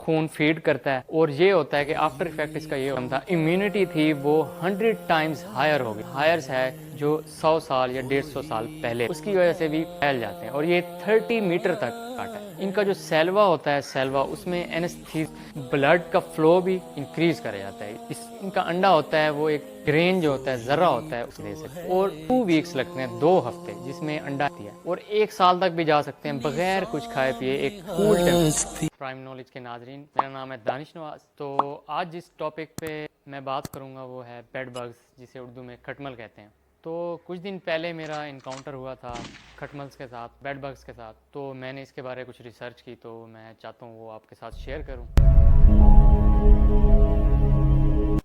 खून फीड करता है। और ये होता है कि आफ्टर इफेक्ट इसका ये होता है, इम्यूनिटी थी वो 100 टाइम्स हायर हो गई। हायर्स है जो 100 साल या 150 साल पहले, उसकी वजह से भी फैल जाते हैं। और ये 30 मीटर तक काटा है। इनका जो सेल्वा होता है, सेल्वा उसमें एनेस्थीज ब्लड का फ्लो भी इंक्रीज करा जाता है। इनका अंडा होता है वो एक ग्रेन जो होता है, जर्रा होता है, उसे दे सकते हैं। और 2 वीक्स लगते हैं, 2 हफ्ते, जिसमें अंडा दिया। और 1 साल तक भी जा सकते हैं बगैर कुछ खाए पिए, एक कूल टेम्परेचर। प्राइम नॉलेज के नाजरीन, मेरा नाम है दानिश नवाज। तो आज जिस टॉपिक पे मैं बात करूंगा वो है बेड बग्स, जिसे उर्दू में खटमल कहते हैं। तो कुछ दिन पहले मेरा इनकाउंटर हुआ था खटमल्स के साथ, बेड बग्स के साथ। तो मैंने इसके बारे में कुछ रिसर्च की, तो मैं चाहता हूँ वो आपके साथ शेयर करूँ।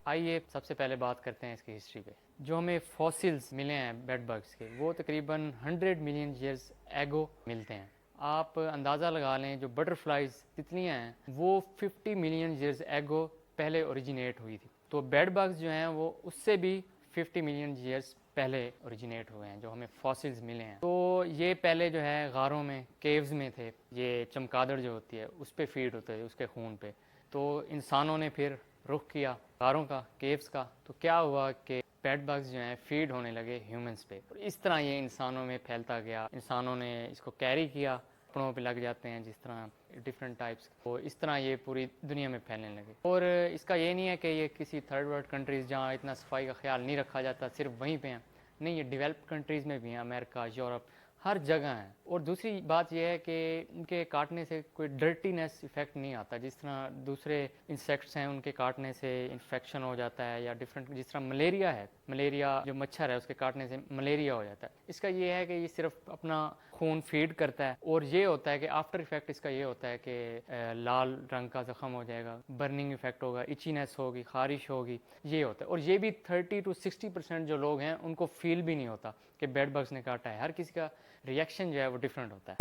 आइए सबसे पहले बात करते हैं इसकी हिस्ट्री पे। जो हमें फॉसिल्स मिले हैं बेड बग्स के, वो तकरीबन 100 मिलियन ईयर्स एगो मिलते हैं। आप अंदाज़ा लगा लें, जो बटरफ्लाइज तितलियाँ हैं वो 50 मिलियन ईयर्स एगो पहले ओरिजिनेट हुई थी। तो बेड बग्स जो हैं वो उससे भी 50 मिलियन ईयर्स पहले ओरिजिनेट हुए हैं, जो हमें फॉसिल्स मिले हैं। तो ये पहले जो है गारों में, केव्स में थे। ये चमगादड़ जो होती है उस पर फीड होते थे, उसके खून पे। तो इंसानों ने फिर रुख किया गारों का, केव्स का। तो क्या हुआ कि बेड बग्स जो हैं फीड होने लगे ह्यूमंस पे, और इस तरह ये इंसानों में फैलता गया। इंसानों ने इसको कैरी किया, कपड़ों पे लग जाते हैं जिस तरह डिफरेंट टाइप्स, तो इस तरह ये पूरी दुनिया में फैलने लगे। और इसका ये नहीं है कि ये किसी थर्ड वर्ल्ड कंट्रीज़ जहाँ इतना सफाई का ख्याल नहीं रखा जाता सिर्फ वहीं पे हैं, नहीं, ये डेवलप्ड कंट्रीज़ में भी हैं, अमेरिका, यूरोप, हर जगह है। और दूसरी बात यह है कि इनके काटने से कोई डर्टीनेस इफेक्ट नहीं आता, जिस तरह दूसरे इंसेक्ट्स हैं उनके काटने से इन्फेक्शन हो जाता है, या डिफरेंट, जिस तरह मलेरिया है, मलेरिया जो मच्छर है उसके काटने से मलेरिया हो जाता है। इसका ये है कि ये सिर्फ अपना खून फीड करता है। और ये होता है कि आफ्टर इफेक्ट इसका ये होता है कि लाल रंग का जख्म हो जाएगा, बर्निंग इफेक्ट होगा, इचीनेस होगी, खारिश होगी, ये होता है। और ये भी 30 to 60% जो लोग हैं उनको फील भी नहीं होता कि बेड बग्स ने काटा है। हर किसी का रिएक्शन जो है वो डिफरेंट होता है।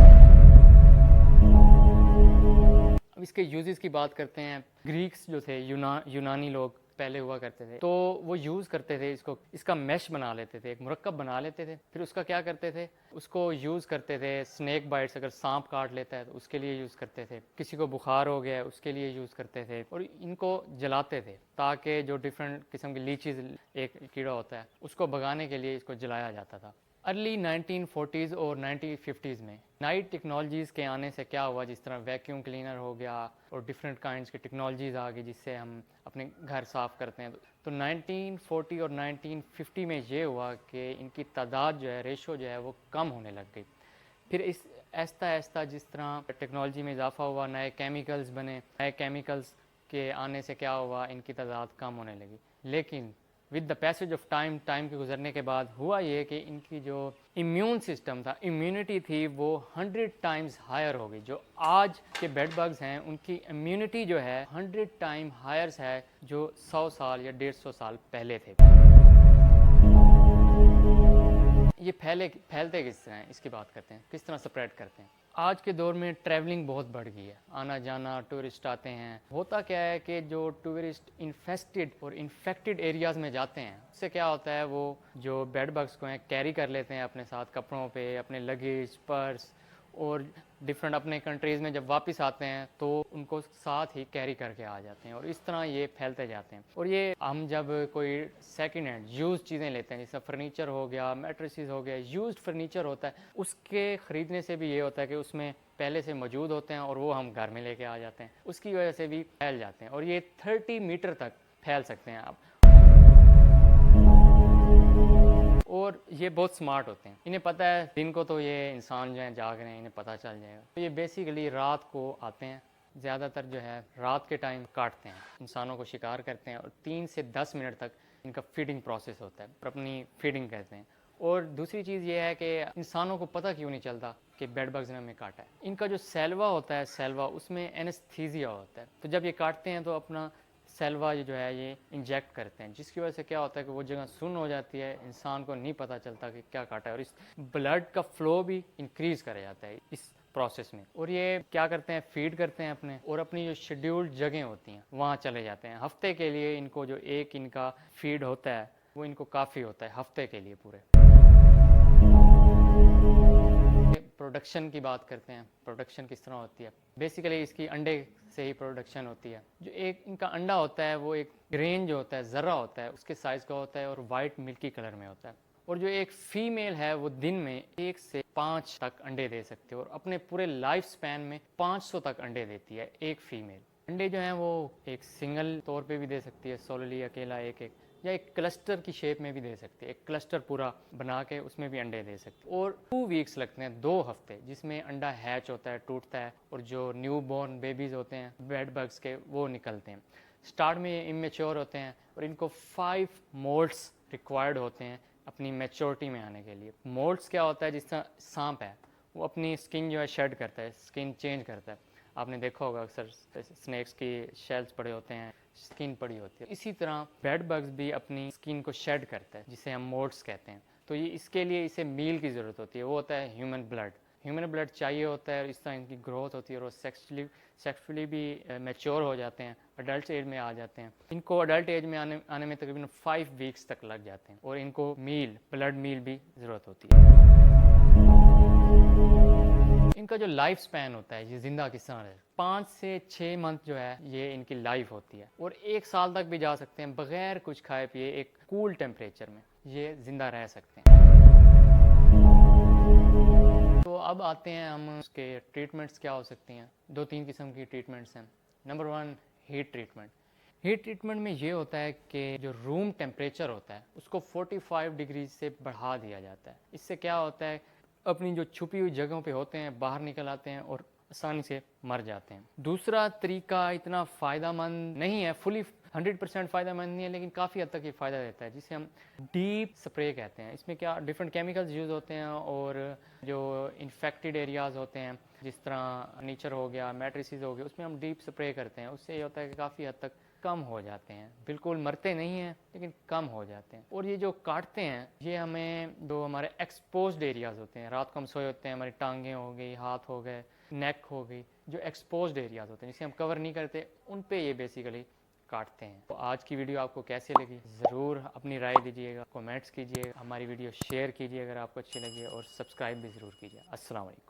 अब इसके यूजेस की बात करते हैं। ग्रीक्स जो थे, यूनानी लोग पहले हुआ करते थे, तो वो यूज़ करते थे इसको, इसका मैश बना लेते थे, एक मुरक्कब बना लेते थे। फिर उसका क्या करते थे, उसको यूज़ करते थे स्नेक बाइट्स, अगर सांप काट लेता है तो उसके लिए यूज़ करते थे। किसी को बुखार हो गया है उसके लिए यूज़ करते थे। और इनको जलाते थे ताकि जो डिफरेंट किस्म की लीचीज, एक कीड़ा होता है, उसको भगाने के लिए इसको जलाया जाता था। अर्ली 1940s और 1950s में नई टेक्नोलॉजीज़ के आने से क्या हुआ, जिस तरह वैक्यूम क्लीनर हो गया और डिफरेंट काइंड्स की टेक्नोलॉजीज़ आ गई जिससे हम अपने घर साफ़ करते हैं। तो 1940 और 1950 में ये हुआ कि इनकी तादाद जो है, रेशो जो है वो कम होने लग गई। फिर इस आहिस्ता आहिस्ता जिस तरह टेक्नोलॉजी में इजाफा हुआ, नए केमिकल्स बने, नए केमिकल्स के आने से क्या हुआ, इनकी तादाद कम होने लगी। लेकिन with the passage of time, time के गुजरने के बाद हुआ ये कि इनकी जो इम्यून सिस्टम था, इम्यूनिटी थी, वो 100 टाइम्स हायर हो गई। जो आज के बेड बग्स हैं उनकी इम्यूनिटी जो है 100 टाइम हायर्स है जो 100 साल या 150 साल पहले थे। ये फैलते किस तरह हैं, इसकी बात करते हैं, किस तरह स्प्रेड करते हैं। आज के दौर में ट्रैवलिंग बहुत बढ़ गई है, आना जाना, टूरिस्ट आते हैं। होता क्या है कि जो टूरिस्ट इन्फेस्टेड और इन्फेक्टेड एरियाज़ में जाते हैं, उससे क्या होता है, वो जो बेड बग्स को हैं कैरी कर लेते हैं अपने साथ, कपड़ों पे, अपने लगेज, पर्स, और डिफरेंट अपने कंट्रीज़ में जब वापस आते हैं तो उनको साथ ही कैरी करके आ जाते हैं। और इस तरह ये फैलते जाते हैं। और ये हम जब कोई सेकंड हैंड यूज़ चीज़ें लेते हैं, जैसे फर्नीचर हो गया, मैट्रेसेस हो गया, यूज्ड फर्नीचर होता है, उसके ख़रीदने से भी ये होता है कि उसमें पहले से मौजूद होते हैं और वो हम घर में लेके आ जाते हैं, उसकी वजह से भी फैल जाते हैं। और ये 30 मीटर तक फैल सकते हैं आप। और ये बहुत स्मार्ट होते हैं, इन्हें पता है दिन को तो ये इंसान जो है जाग रहे हैं, इन्हें पता चल जाएगा। तो ये बेसिकली रात को आते हैं, ज़्यादातर जो है रात के टाइम काटते हैं, इंसानों को शिकार करते हैं। और 3 से 10 मिनट तक इनका फीडिंग प्रोसेस होता है, अपनी फीडिंग करते हैं। और दूसरी चीज़ ये है कि इंसानों को पता क्यों नहीं चलता कि बेड बग्स ने हमें काटा है। इनका जो सेल्वा होता है, सेल्वा, उसमें एनेस्थीसिया होता है। तो जब ये काटते हैं तो अपना सेल्वा जो है ये इंजेक्ट करते हैं, जिसकी वजह से क्या होता है कि वो जगह सुन्न हो जाती है, इंसान को नहीं पता चलता कि क्या काटा है। और इस ब्लड का फ्लो भी इंक्रीज़ करा जाता है इस प्रोसेस में। और ये क्या करते हैं, फीड करते हैं अपने, और अपनी जो शेड्यूल्ड जगह होती हैं वहाँ चले जाते हैं। हफ्ते के लिए इनको जो एक इनका फीड होता है वो इनको काफ़ी होता है हफ्ते के लिए पूरे। प्रोडक्शन की बात करते हैं, प्रोडक्शन किस तरह होती है। बेसिकली इसकी अंडे से ही प्रोडक्शन होती है। जो एक इनका अंडा होता है वो एक ग्रेन जो होता है, ज़र्रा होता है, उसके साइज़ का होता है और वाइट मिल्की कलर में होता है। और जो एक फीमेल है वो दिन में 1 से 5 तक अंडे दे सकती है और अपने पूरे लाइफ स्पैन में 500 तक अंडे देती है एक फीमेल। अंडे जो हैं वो एक सिंगल तौर पे भी दे सकती है, सोलोली अकेला एक एक, या एक क्लस्टर की शेप में भी दे सकती है। एक क्लस्टर पूरा बना के उसमें भी अंडे दे सकती है। और 2 वीक्स लगते हैं, 2 हफ्ते, जिसमें अंडा हैच होता है, टूटता है और जो न्यू बॉर्न बेबीज़ होते हैं बेड बग्स के, वो निकलते हैं। स्टार्ट में ये इमेच्योर होते हैं और इनको 5 मोल्ड्स रिक्वायर्ड होते हैं अपनी मैच्योरिटी में आने के लिए। मोल्ड्स क्या होता है, जिस तरह सांप है वो अपनी स्किन जो है शेड करता है, स्किन चेंज करता है। आपने देखा होगा अक्सर स्नेक्स की शेल्स पड़े होते हैं, स्किन पड़ी होती है। इसी तरह बेड बग्स भी अपनी स्किन को शेड करता है, जिसे हम मोल्ड्स कहते हैं। तो ये इसके लिए इसे मील की ज़रूरत होती है, वो होता है ह्यूमन ब्लड। ह्यूमन ब्लड चाहिए होता है और इस तरह इनकी ग्रोथ होती है और वो सेक्सुअली भी मैच्योर हो जाते हैं, अडल्ट एज में आ जाते हैं। इनको अडल्ट एज में आने में तकरीबन 5 वीक्स तक लग जाते हैं और इनको मील, ब्लड मील भी ज़रूरत होती है। इनका जो लाइफ स्पैन होता है, ये जिंदा किस तरह रहते, 5 से 6 मंथ जो है ये इनकी लाइफ होती है और 1 साल तक भी जा सकते हैं बगैर कुछ खाए पिए, एक कूल टेम्परेचर में ये जिंदा रह सकते हैं। तो अब आते हैं हम उसके ट्रीटमेंट्स क्या हो सकती हैं। 2-3 किस्म की ट्रीटमेंट्स हैं। Number 1, heat treatment. Heat treatment में ये होता है कि जो रूम टेम्परेचर होता है उसको 45 डिग्री से बढ़ा दिया जाता है। इससे क्या होता है, अपनी जो छुपी हुई जगहों पे होते हैं बाहर निकल आते हैं और आसानी से मर जाते हैं। दूसरा तरीका इतना फ़ायदेमंद नहीं है, फुली 100% फ़ायदेमंद नहीं है, लेकिन काफ़ी हद तक ये फ़ायदा देता है, जिसे हम डीप स्प्रे कहते हैं। इसमें क्या डिफरेंट केमिकल्स यूज़ होते हैं और जो इन्फेक्टेड एरियाज़ होते हैं, जिस तरह फर्नीचर हो गया, मैट्रिसेस हो गए, उसमें हम डीप स्प्रे करते हैं। उससे ये होता है कि काफ़ी हद तक कम हो जाते हैं, बिल्कुल मरते नहीं हैं लेकिन कम हो जाते हैं। और ये जो काटते हैं ये हमें जो हमारे एक्सपोज्ड एरियाज़ होते हैं, रात को हम सोए होते हैं, हमारी टांगें हो गई, हाथ हो गए, नेक हो गई, जो एक्सपोज्ड एरियाज़ होते हैं जिसे हम कवर नहीं करते, उन पे ये बेसिकली काटते हैं। तो आज की वीडियो आपको कैसी लगी ज़रूर अपनी राय दीजिएगा, कमेंट्स कीजिए, हमारी वीडियो शेयर कीजिए अगर आपको अच्छी लगी और सब्सक्राइब भी ज़रूर कीजिए। अस्सलाम वालेकुम।